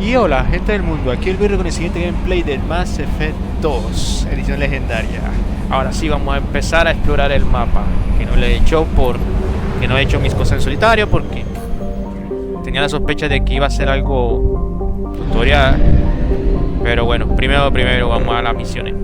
Y hola, gente del mundo, aquí el Birri con el siguiente gameplay del Mass Effect 2, edición legendaria. Ahora sí vamos a empezar a explorar el mapa, que no le he hecho que no he hecho mis cosas en solitario porque tenía la sospecha de que iba a ser algo tutorial. Pero bueno, primero vamos a las misiones.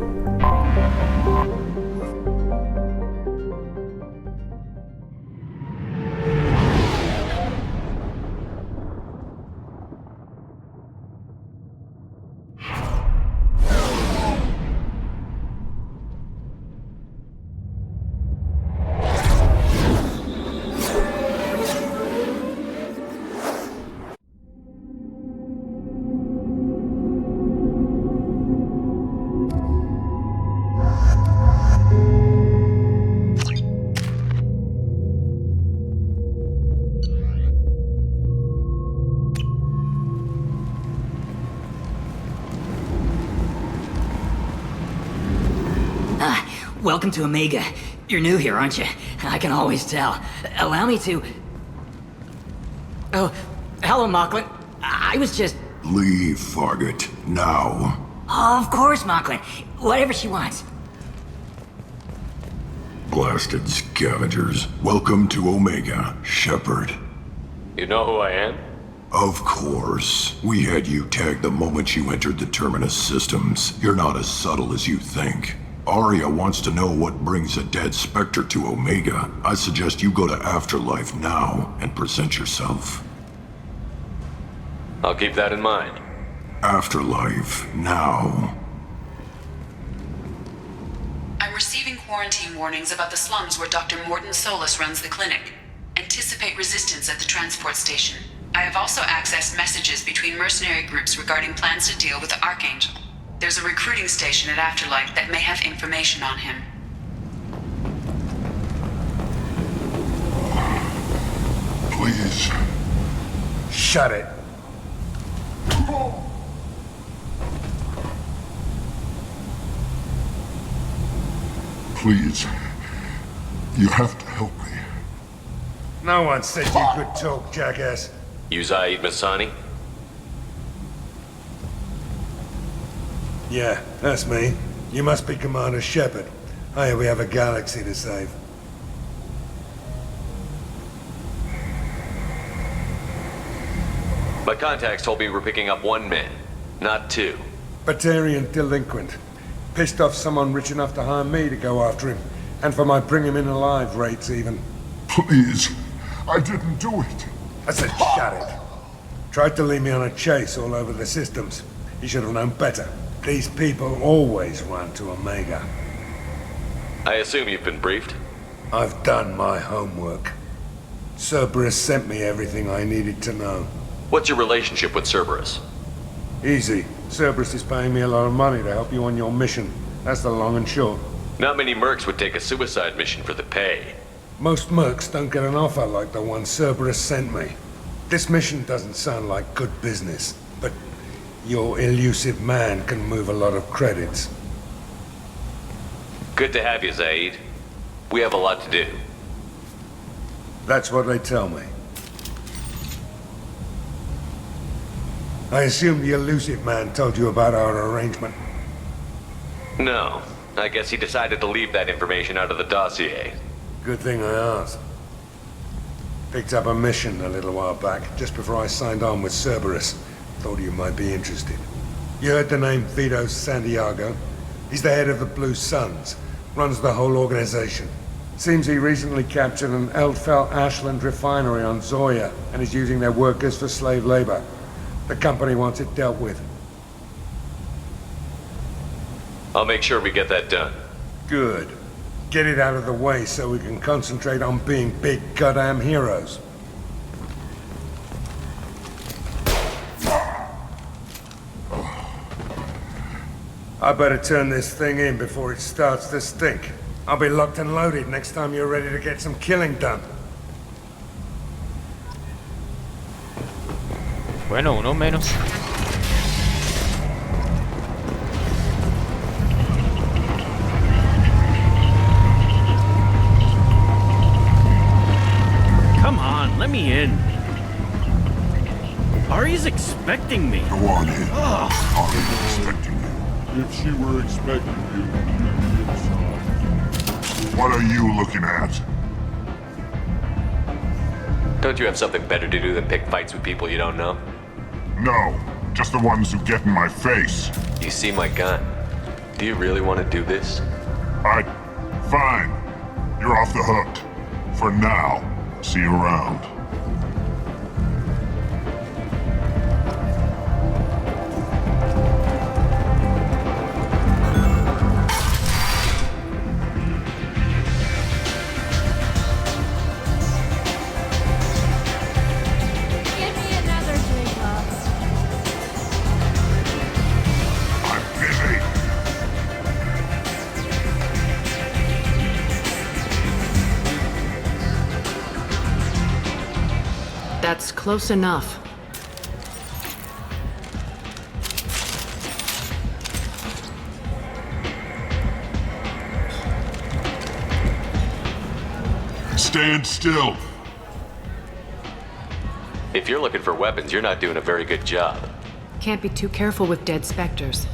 Welcome to Omega. You're new here, aren't you? I can always tell. Allow me to... Oh, hello, Mocklin. I was just... Leave, Fargate. Now. Oh, of course, Mocklin. Whatever she wants. Blasted scavengers. Welcome to Omega, Shepard. You know who I am? Of course. We had you tagged the moment you entered the Terminus systems. You're not as subtle as you think. Aria wants to know what brings a dead Spectre to Omega. I suggest you go to Afterlife now and present yourself. I'll keep that in mind. Afterlife now. I'm receiving quarantine warnings about the slums where Dr. Morton Solus runs the clinic. Anticipate resistance at the transport station. I have also accessed messages between mercenary groups regarding plans to deal with the Archangel. There's a recruiting station at Afterlife that may have information on him. Please. Shut it. Please. You have to help me. No one said you could talk, jackass. You Zaid Masani? Yeah, that's me. You must be Commander Shepard. Hey, we have a galaxy to save. My contacts told me we're picking up one man, not two. Batarian delinquent. Pissed off someone rich enough to hire me to go after him. And for my bring him in alive rates even. Please. I didn't do it. I said shut it. Tried to lead me on a chase all over the systems. He should have known better. These people always run to Omega. I assume you've been briefed? I've done my homework. Cerberus sent me everything I needed to know. What's your relationship with Cerberus? Easy. Cerberus is paying me a lot of money to help you on your mission. That's the long and short. Not many mercs would take a suicide mission for the pay. Most mercs don't get an offer like the one Cerberus sent me. This mission doesn't sound like good business, but your elusive man can move a lot of credits. Good to have you, Zaid. We have a lot to do. That's what they tell me. I assume the elusive man told you about our arrangement. No, I guess he decided to leave that information out of the dossier. Good thing I asked. Picked up a mission a little while back, just before I signed on with Cerberus. Thought you might be interested. You heard the name Vito Santiago? He's the head of the Blue Suns. Runs the whole organization. Seems he recently captured an Eldfell Ashland refinery on Zoya and is using their workers for slave labor. The company wants it dealt with. I'll make sure we get that done. Good. Get it out of the way so we can concentrate on being big goddamn heroes. I better turn this thing in before it starts to stink. I'll be locked and loaded next time you're ready to get some killing done. Bueno, uno menos. Come on, let me in. Ari's was expecting me. Go on in. I'm expecting you. If she were expecting you, you'd be inside. What are you looking at? Don't you have something better to do than pick fights with people you don't know? No, just the ones who get in my face. You see my gun. Do you really want to do this? Fine. You're off the hook. For now. See you around. Give me another drink, love. I'm busy. That's close enough. Stand still. If you're looking for weapons, you're not doing a very good job. Can't be too careful with dead specters.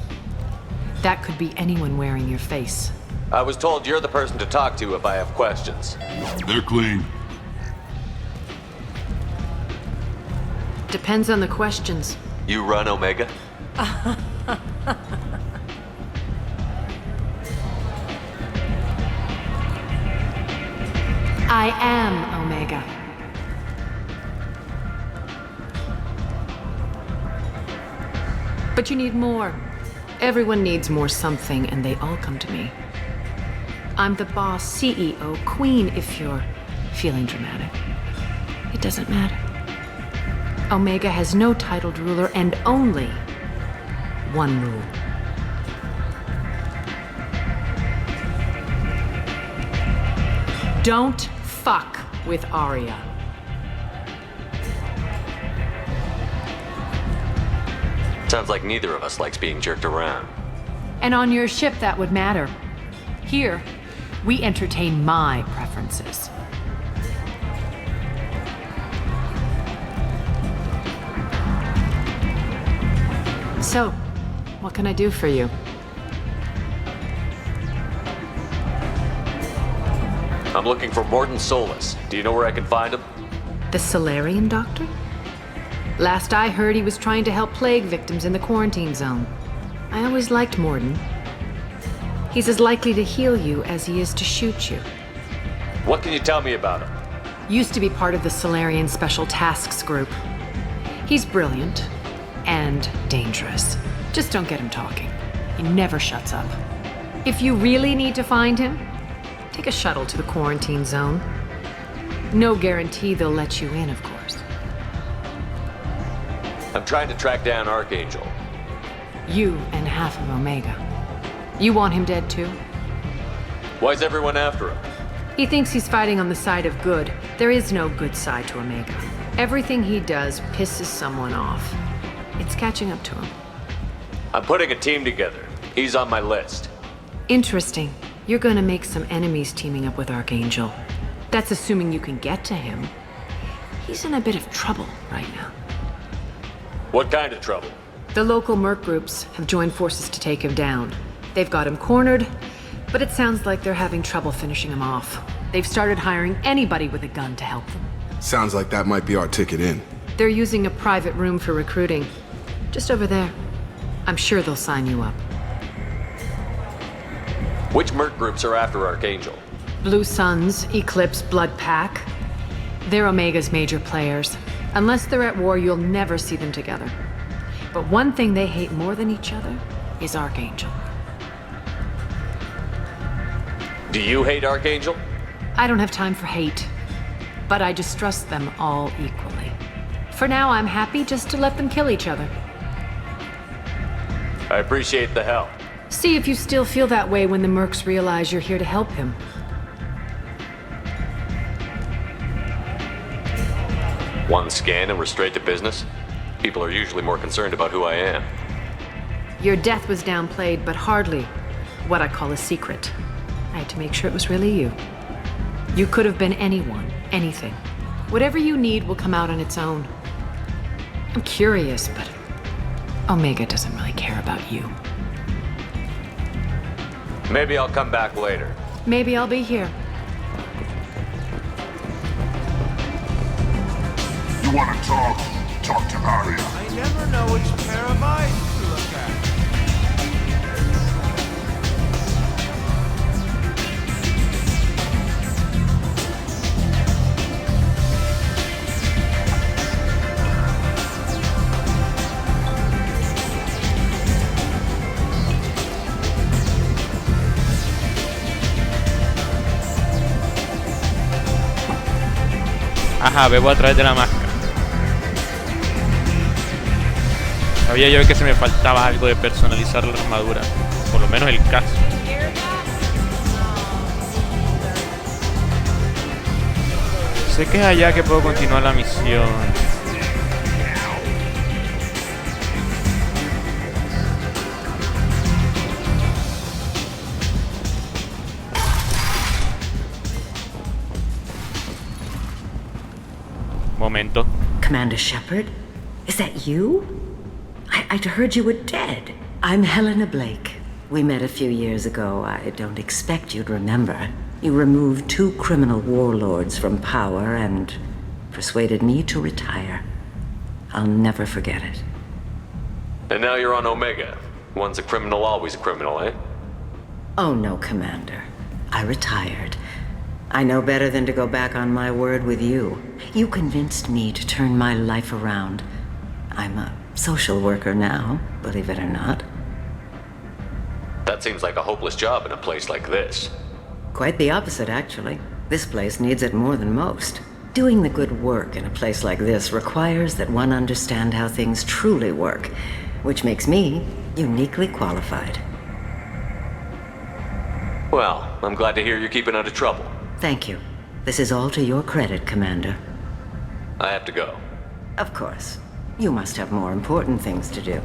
That could be anyone wearing your face. I was told you're the person to talk to if I have questions. They're clean. Depends on the questions. You run Omega? I am Omega. But you need more. Everyone needs more something, and they all come to me. I'm the boss, CEO, queen, if you're feeling dramatic. It doesn't matter. Omega has no titled ruler and only one rule. Don't fuck with Arya. Sounds like neither of us likes being jerked around. And on your ship, that would matter. Here, we entertain my preferences. So, what can I do for you? I'm looking for Morton Solus. Do you know where I can find him? The Solarian doctor? Last I heard, he was trying to help plague victims in the quarantine zone. I always liked Morton. He's as likely to heal you as he is to shoot you. What can you tell me about him? Used to be part of the Solarian Special Tasks Group. He's brilliant and dangerous. Just don't get him talking. He never shuts up. If you really need to find him, take a shuttle to the quarantine zone. No guarantee they'll let you in, of course. I'm trying to track down Archangel. You and half of Omega. You want him dead too? Why's everyone after him? He thinks he's fighting on the side of good. There is no good side to Omega. Everything he does pisses someone off. It's catching up to him. I'm putting a team together. He's on my list. Interesting. You're gonna make some enemies teaming up with Archangel. That's assuming you can get to him. He's in a bit of trouble right now. What kind of trouble? The local merc groups have joined forces to take him down. They've got him cornered, but it sounds like they're having trouble finishing him off. They've started hiring anybody with a gun to help them. Sounds like that might be our ticket in. They're using a private room for recruiting. Just over there. I'm sure they'll sign you up. Which merc groups are after Archangel? Blue Suns, Eclipse, Blood Pack. They're Omega's major players. Unless they're at war, you'll never see them together. But one thing they hate more than each other is Archangel. Do you hate Archangel? I don't have time for hate, but I distrust them all equally. For now, I'm happy just to let them kill each other. I appreciate the help. See if you still feel that way when the mercs realize you're here to help him. One scan and we're straight to business? People are usually more concerned about who I am. Your death was downplayed, but hardly what I call a secret. I had to make sure it was really you. You could have been anyone, anything. Whatever you need will come out on its own. I'm curious, but Omega doesn't really care about you. Maybe I'll come back later. Maybe I'll be here. You wanna talk? Talk to Aria. I never know which pair of eyes to look at. Ajá, bebo a través de la máscara. Sabía yo que se me faltaba algo de personalizar la armadura. Por lo menos el casco. Sé que es allá que puedo continuar la misión. Momento. Commander Shepard? Is that you? I'd heard you were dead. I'm Helena Blake. We met a few years ago. I don't expect you'd remember. You removed 2 criminal warlords from power and persuaded me to retire. I'll never forget it. And now you're on Omega. Once a criminal, always a criminal, eh? Oh no, Commander. I retired. I know better than to go back on my word with you. You convinced me to turn my life around. I'm a social worker now, believe it or not. That seems like a hopeless job in a place like this. Quite the opposite, actually. This place needs it more than most. Doing the good work in a place like this requires that one understand how things truly work, which makes me uniquely qualified. Well, I'm glad to hear you're keeping out of trouble. Thank you. This is all to your credit, Commander. I have to go. Of course. You must have more important things to do.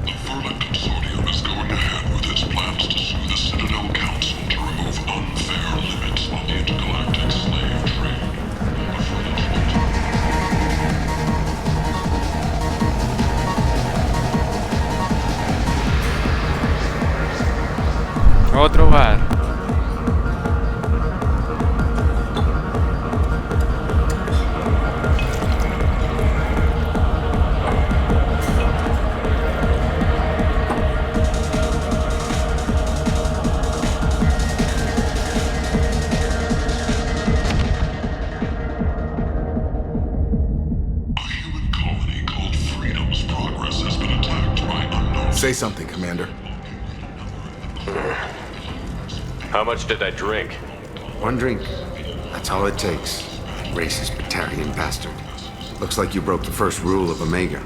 The Vermin Consortium is going ahead with its plans to sue the Citadel Council to remove unfair limits on the intergalactic slave trade. Otro bar. Say something, Commander. How much did I drink? 1 drink. That's all it takes. Racist Batarian bastard. Looks like you broke the first rule of Omega.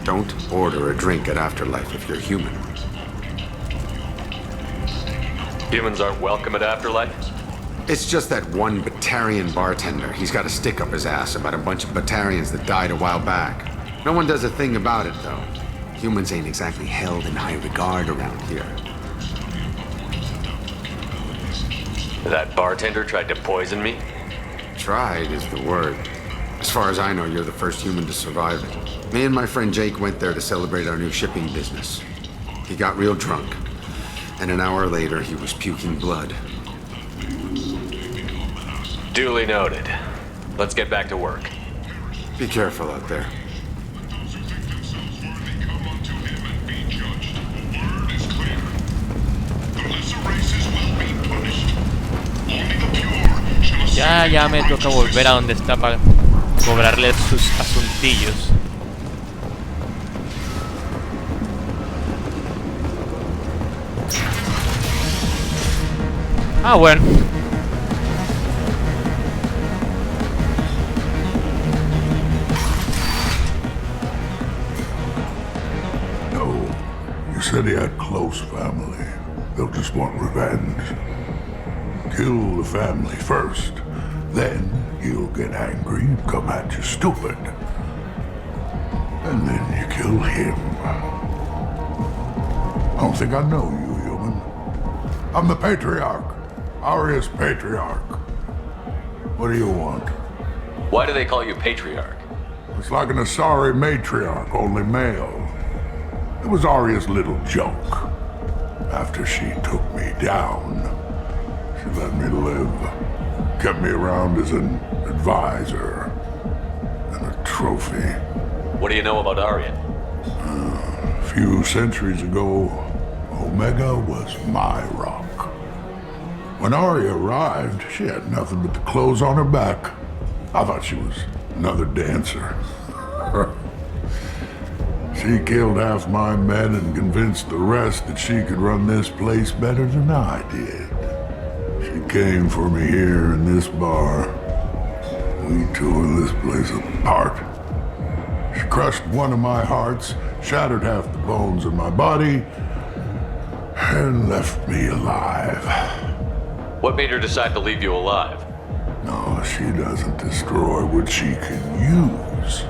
Don't order a drink at Afterlife if you're human. Humans aren't welcome at Afterlife? It's just that one Batarian bartender. He's got a stick up his ass about a bunch of Batarians that died a while back. No one does a thing about it, though. Humans ain't exactly held in high regard around here. That bartender tried to poison me? Tried is the word. As far as I know, you're the first human to survive it. Me and my friend Jake went there to celebrate our new shipping business. He got real drunk, and an hour later he was puking blood. Duly noted. Let's get back to work. Be careful out there. Ya me toca volver a donde está para cobrarle sus asuntillos. Ah, bueno. No, you said he had close family. They'll just want revenge. Kill the family first. Then he'll get angry and come at you stupid. And then you kill him. I don't think I know you, human. I'm the Patriarch. Aria's Patriarch. What do you want? Why do they call you Patriarch? It's like an Asari matriarch, only male. It was Arya's little joke. After she took me down, she let me live. Kept me around as an advisor and a trophy. What do you know about Arya? A few centuries ago, Omega was my rock. When Arya arrived, she had nothing but the clothes on her back. I thought she was another dancer. She killed half my men and convinced the rest that she could run this place better than I did. She came for me here in this bar. We tore this place apart. She crushed one of my hearts, shattered half the bones in my body, and left me alive. What made her decide to leave you alive? No, she doesn't destroy what she can use.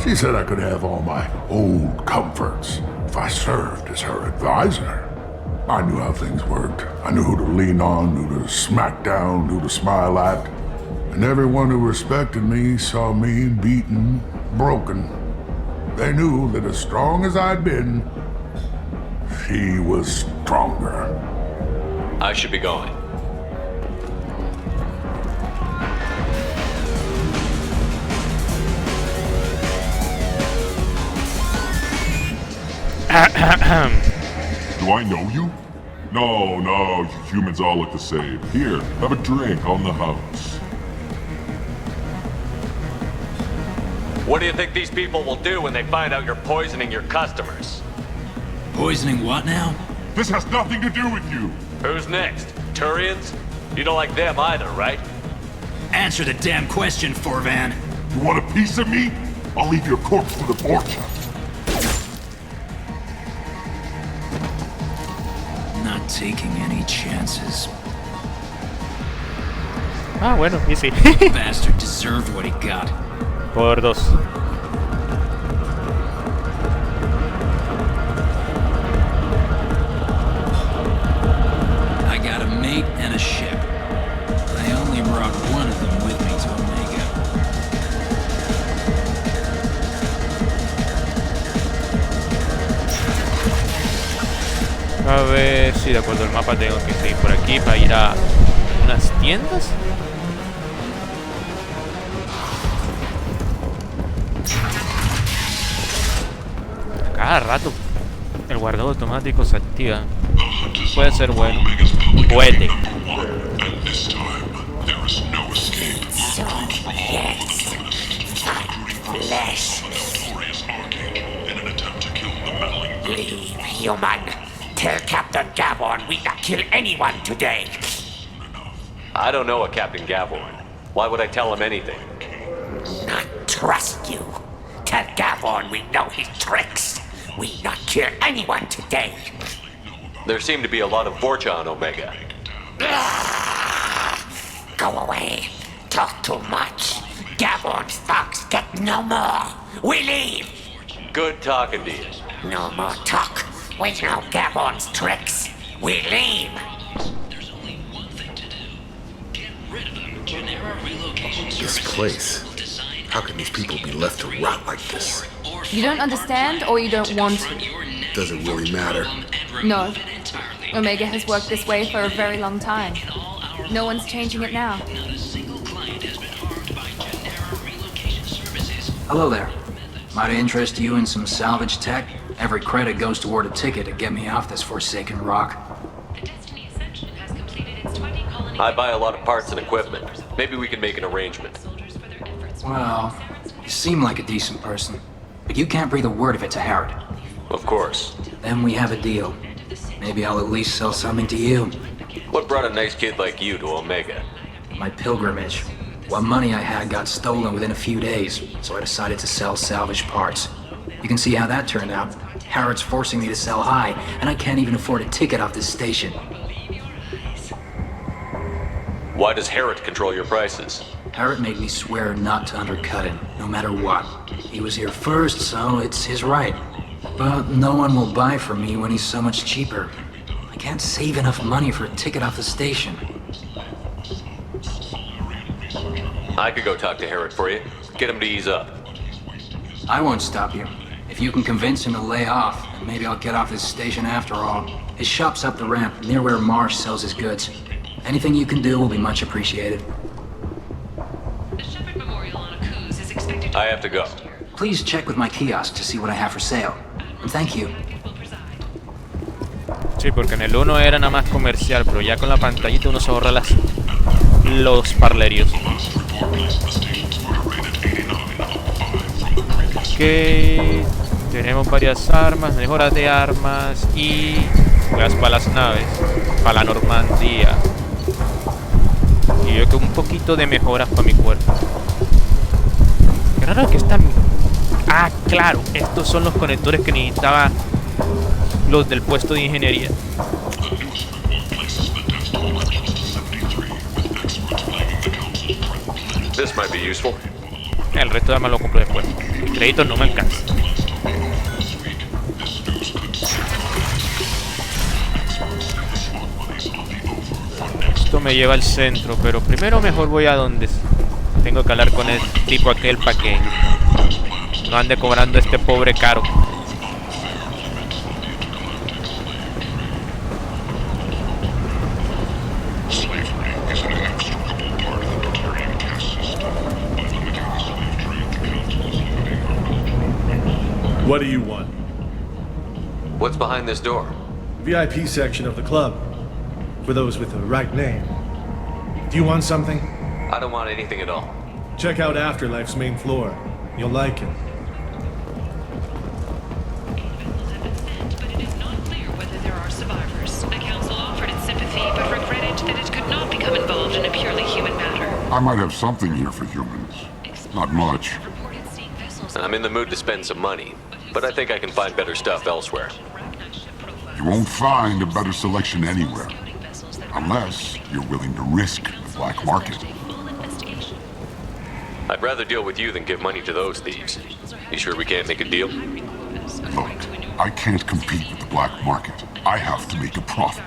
She said I could have all my old comforts if I served as her advisor. I knew how things worked. I knew who to lean on, who to smack down, who to smile at. And everyone who respected me saw me beaten, broken. They knew that as strong as I'd been, she was stronger. I should be going. Do I know you? No, you humans all look the same. Here, have a drink on the house. What do you think these people will do when they find out you're poisoning your customers? Poisoning what now? This has nothing to do with you. Who's next? Turians? You don't like them either, right? Answer the damn question, Forvan. You want a piece of me? I'll leave your corpse to the fortune. Not taking any chances. Ah, bueno, easy. Bastard deserved what he got. Por dos. I got a mate and a ship. I only brought one of them with me to Omega. A ver si de acuerdo al mapa tengo que seguir por aquí para ir a unas tiendas. Cada rato el guardado automático se activa. Puede ser bueno. Puede. Leave, human. Tell Captain Gavorn we not kill anyone today. I don't know a Captain Gavorn. Why would I tell him anything? Not trust you. Tell Gavorn we know his tricks. We not kill anyone today. There seem to be a lot of Vorcha on Omega. Go away. Talk too much. Gavorn's thugs get no more. We leave. Good talking to you. No more talk. We know Gavorn's tricks. We leave. This place. How can these people be left to rot like this? You don't understand or you don't want to? Does it really matter? No. Omega has worked this way for a very long time. No one's changing it now. Hello there. Might I interest you in some salvage tech? Every credit goes toward a ticket to get me off this forsaken rock. I buy a lot of parts and equipment. Maybe we can make an arrangement. Well, you seem like a decent person, but you can't breathe a word of it to Harrod. Of course. Then we have a deal. Maybe I'll at least sell something to you. What brought a nice kid like you to Omega? My pilgrimage. What money I had got stolen within a few days, so I decided to sell salvage parts. You can see how that turned out. Harrod's forcing me to sell high, and I can't even afford a ticket off this station. Why does Harrod control your prices? Harrod made me swear not to undercut him, no matter what. He was here first, so it's his right. But no one will buy from me when he's so much cheaper. I can't save enough money for a ticket off the station. I could go talk to Herrick for you. Get him to ease up. I won't stop you. If you can convince him to lay off, maybe I'll get off this station after all. His shop's up the ramp, near where Marsh sells his goods. Anything you can do will be much appreciated. The Shepherd Memorial on Akuz is expected to... I have to go. Please check with my kiosk to see what I have for sale. And thank you. Sí, porque en el 1 era nada más comercial, pero ya con la pantallita uno se ahorra los parlerios. Ok, tenemos varias armas, mejoras de armas y gas para las naves, para la Normandía. Y yo que un poquito de mejoras para mi cuerpo. Qué raro que están... Ah, claro, estos son los conectores que necesitaba los del puesto de ingeniería. This might be useful. El resto de armas lo compro después. Créditos no me alcanza. Esto me lleva al centro, pero primero mejor voy a donde tengo que hablar con el tipo aquel para que no ande cobrando a este pobre caro. What do you want? What's behind this door? VIP section of the club. For those with the right name. Do you want something? I don't want anything at all. Check out Afterlife's main floor. You'll like it. But it is not clear whether there are survivors. The council offered its sympathy, but regretted that it could not become involved in a purely human matter. I might have something here for humans. Not much. I'm in the mood to spend some money, but I think I can find better stuff elsewhere. You won't find a better selection anywhere. Unless you're willing to risk the black market. I'd rather deal with you than give money to those thieves. You sure we can't make a deal? Look, I can't compete with the black market. I have to make a profit.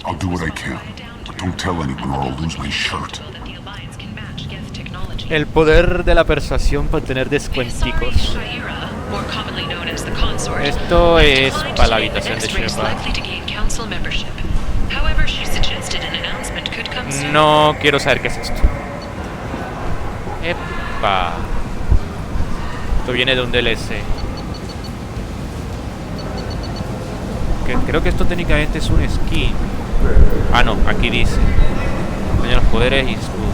I'll do what I can, but don't tell anyone or I'll lose my shirt. El poder de la persuasión para tener descuenticos. Esto es para la habitación de Shepard. No quiero saber qué es esto. Epa. Esto viene de un DLC. Creo que esto técnicamente es un skin. Ah, no, aquí dice. Tiene los poderes y escudo.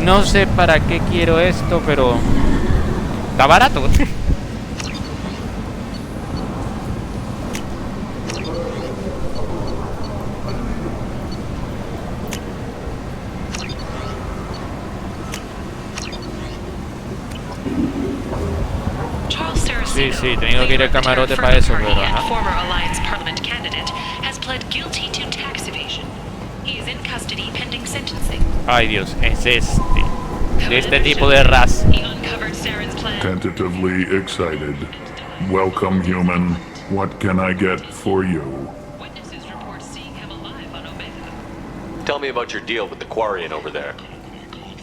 No sé para qué quiero esto, pero está barato. Sí, tengo que ir al camarote para eso, pero ajá. Ay Dios, es de este tipo de raza. Tentatively excited. Welcome, human. What can I get for you? Tell me about your deal with the Quarian over there.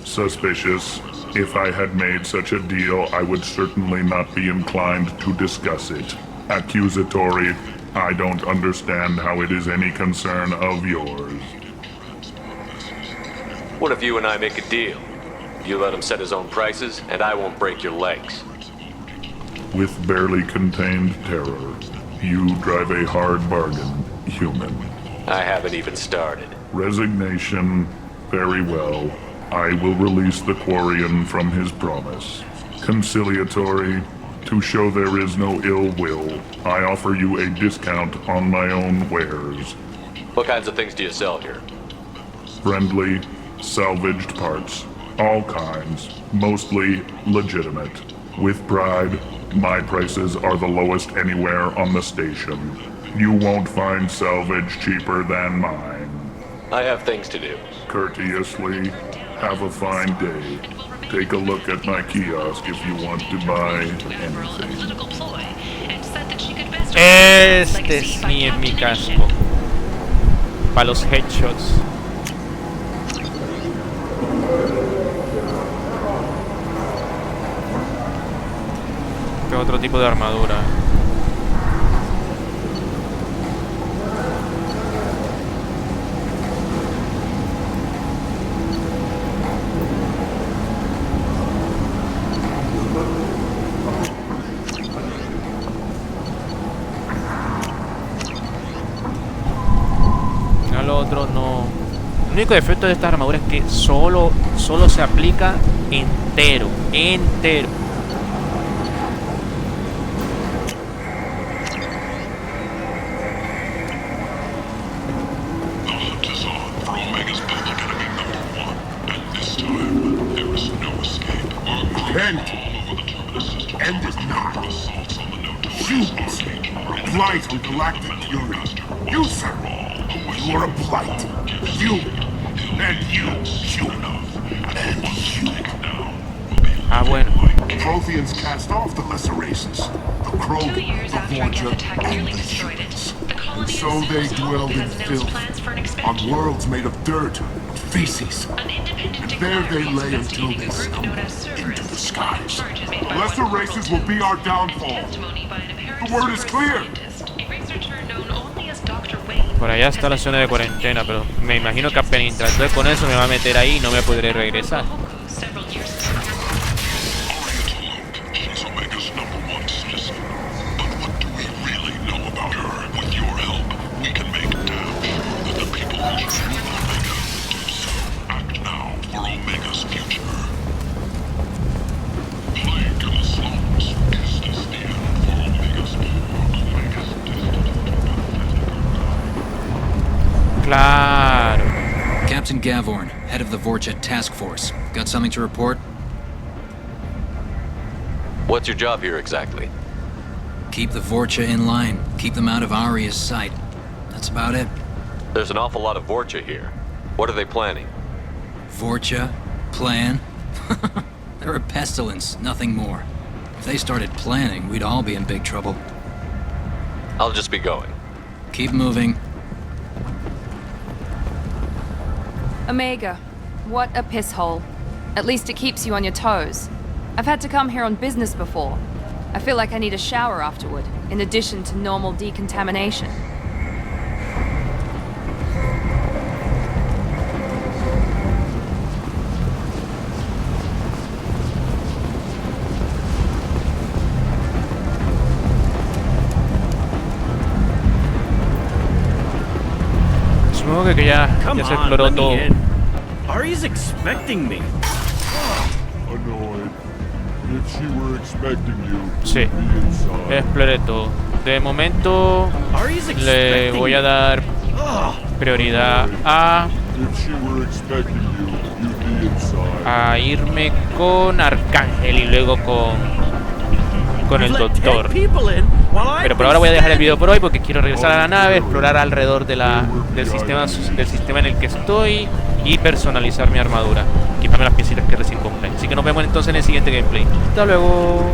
Suspicious. If I had made such a deal, I would certainly not be inclined to discuss it. Accusatory. I don't understand how it is any concern of yours. What if you and I make a deal? You let him set his own prices, and I won't break your legs. With barely contained terror, you drive a hard bargain, human. I haven't even started. Resignation. Very well. I will release the Quarian from his promise. Conciliatory. To show there is no ill will, I offer you a discount on my own wares. What kinds of things do you sell here? Friendly, salvaged parts. All kinds. Mostly legitimate. With pride, my prices are the lowest anywhere on the station. You won't find salvage cheaper than mine. I have things to do. Courteously, have a fine day. Take a look at my kiosk if you want to buy anything. Este sí es mi casco. Para los headshots. otro tipo de armadura. Al otro no. El único defecto de esta armadura es que solo se aplica entero. End it now. Shoot! Blight on galactic fury. You, sir! You are a blight. You! And you! Human. And you! Ah, bueno. Protheans cast off the lesser races. The Krogan, the Vorcha, and the humans. And so they dwelled in filth, on worlds made of dirt and feces. And there they lay until they stumbled into the skies. Lesser races will be our downfall. The word is clear. Por allá está la zona de cuarentena, pero me imagino que apenas interactúe con eso me va a meter ahí y no me podré regresar. Claro. Captain Gavorn, head of the Vorcha task force. Got something to report? What's your job here exactly? Keep the Vorcha in line. Keep them out of Aria's sight. That's about it. There's an awful lot of Vorcha here. What are they planning? Vorcha? Plan? They're a pestilence, nothing more. If they started planning, we'd all be in big trouble. I'll just be going. Keep moving. Omega, what a piss hole. At least it keeps you on your toes. I've had to come here on business before. I feel like I need a shower afterward, in addition to normal decontamination. Supongo que ya se exploró todo. Ari's expecting me. Annoyed. If she were expecting you, Sí, exploré todo. De momento le voy a dar prioridad a irme con Arcángel y luego con el doctor. Pero por ahora voy a dejar el video por hoy porque quiero regresar a la nave, explorar alrededor de del sistema en el que estoy y personalizar mi armadura, quitarme las piecitas que recién compré. Así que nos vemos entonces en el siguiente gameplay. Hasta luego.